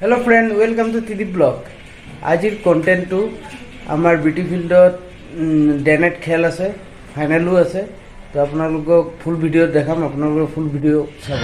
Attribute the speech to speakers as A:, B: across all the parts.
A: Hello friend welcome to Tridip blog. आजिर content तो आमार बीटी फिल्डत डे नाइट खेल आछे, फाइनलो आछे। तो आपनालोকক फुल भिडिओ देखाम, आपनालोके फुल भिडिओ चाब।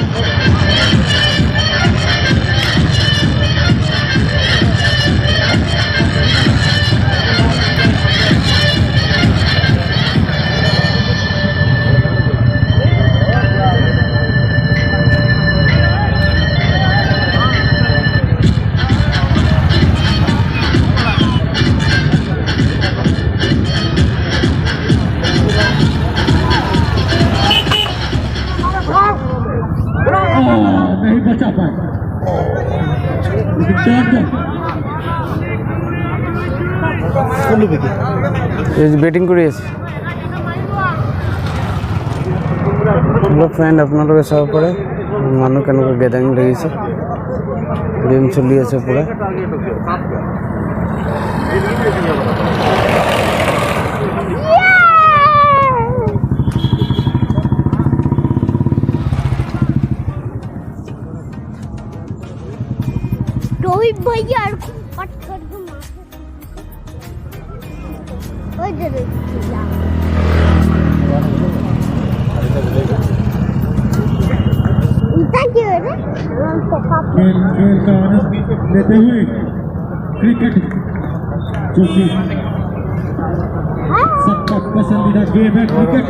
B: नहीं बचा पाए।
A: बैटिंग कर फ्रेंड अपने चाब पे मानु के गैदारिंग लगे गेम चलि पूरा।
C: रोहित भैया पट कर दो ओए जरे इतना क्यों है रे
B: खेल का आनंद लेते हुए क्रिकेट जो कि सबका पसंदीदा गेम है क्रिकेट।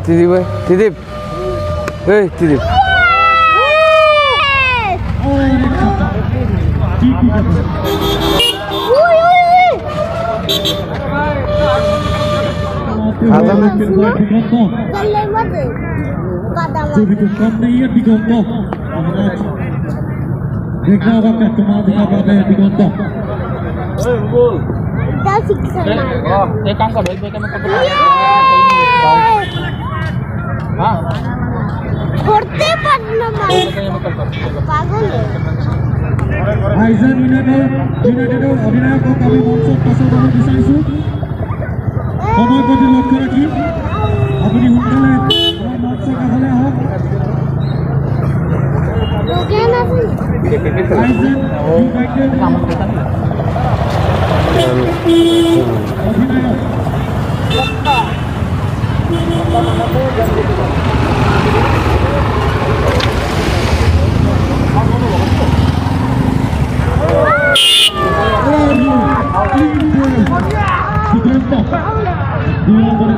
A: त्रिदीप भाई, त्रिदीप त्रिदीप
B: जो भी कम नहीं है दिगंतो देखना होगा क्या कमाल दिखा पाते हैं दिगंतो।
D: एक काम कर भाई हाँ
C: करते पड़ना पागल है।
B: आइजन यूनाइटेड अधिनायक कवि मंच पसंद विचारिছো সময় প্রতি লক্ষ্য রাখি আপনি সোনকালে আমার মঞ্চ কাষলৈ আহক। আইজেন ইউনাইটেড অধিনায়ক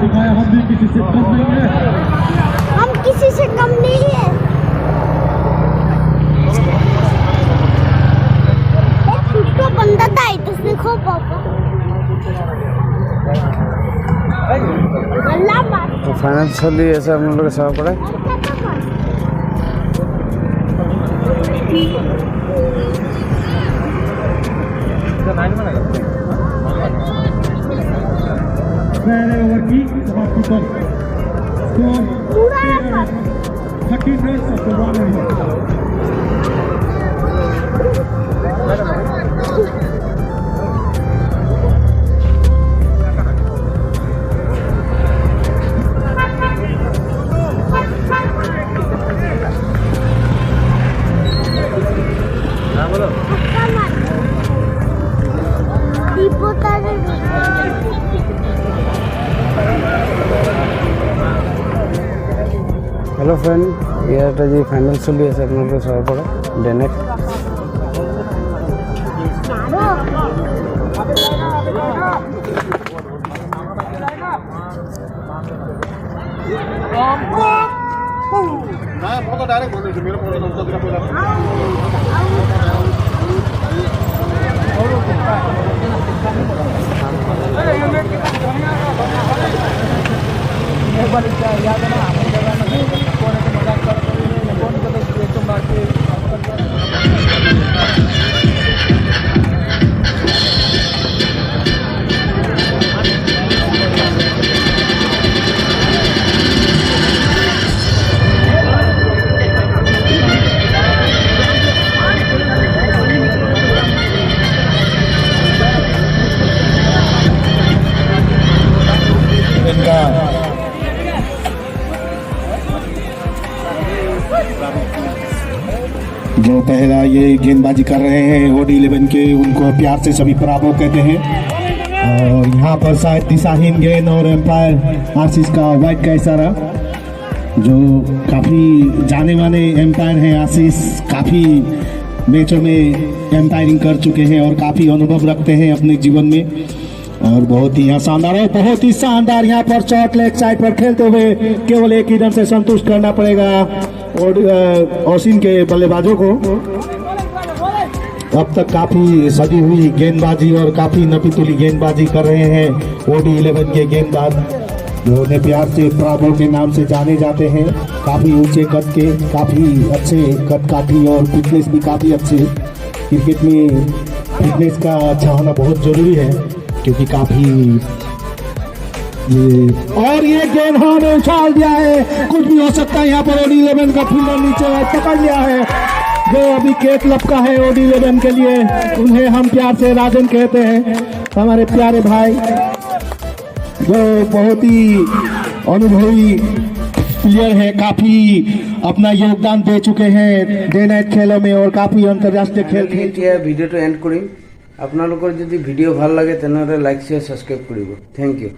B: दिखाया हम भी किसी से कम नहीं है,
C: हम किसी से कम नहीं है। तो बंदा था तो देखो पापा अल्लाह बात
A: फाइनल चलि आछे आपनालोके चाब पारे।
B: पहले ओवर की समाप्ति पर score 13 runs off the
A: hello friend ইয়াতে जी फाइनल चलि आछे आपनालोके चाब पारे डे नाइट।
E: जो पहला ये गेंदबाजी कर रहे हैं OD11 के, उनको प्यार से सभी ब्रावो कहते हैं। और यहाँ पर शायद दिशाहीन गेंद और एम्पायर आशीष का वाइड का इशारा, जो काफ़ी जाने माने एम्पायर हैं। आशीष काफ़ी मैचों में एम्पायरिंग कर चुके हैं और काफ़ी अनुभव रखते हैं अपने जीवन में। और बहुत ही यहाँ शानदार और बहुत ही शानदार यहाँ पर शॉट लेग साइड पर खेलते हुए केवल एक ही रन से संतुष्ट करना पड़ेगा और ऑसिन के बल्लेबाजों को। अब तक काफी सजी हुई गेंदबाजी और काफी नपीतुली गेंदबाजी कर रहे हैं OD11 के गेंदबाज, जो उन्हें प्यार से ब्रावो के नाम से जाने जाते हैं। काफी ऊंचे कद के, काफी अच्छे कद काठी और फिटनेस भी काफी अच्छे। क्रिकेट में फिटनेस का अच्छा होना बहुत जरूरी है, क्योंकि काफी ये गेंद हाँ ने उछाल दिया है। कुछ भी हो सकता है यहाँ पर। OD11 का फील्डर नीचे पकड़ लिया है, जो अभी केक लपका है OD11 के लिए। उन्हें हम प्यार से राजन कहते हैं, हमारे प्यारे भाई, जो बहुत ही अनुभवी प्लेयर है, काफी अपना योगदान दे चुके हैं डे नाइट खेलों में और काफी अंतर्राष्ट्रीय खेल खेल।
A: এতিয়া ভিডিঅ'টো এণ্ড কৰিম। আপোনালোকৰ যদি ভিডিঅ' ভাল লাগে তেনেহ'লে লাইক শ্বেয়াৰ ছাবস্ক্ৰাইব কৰিব। Thank you.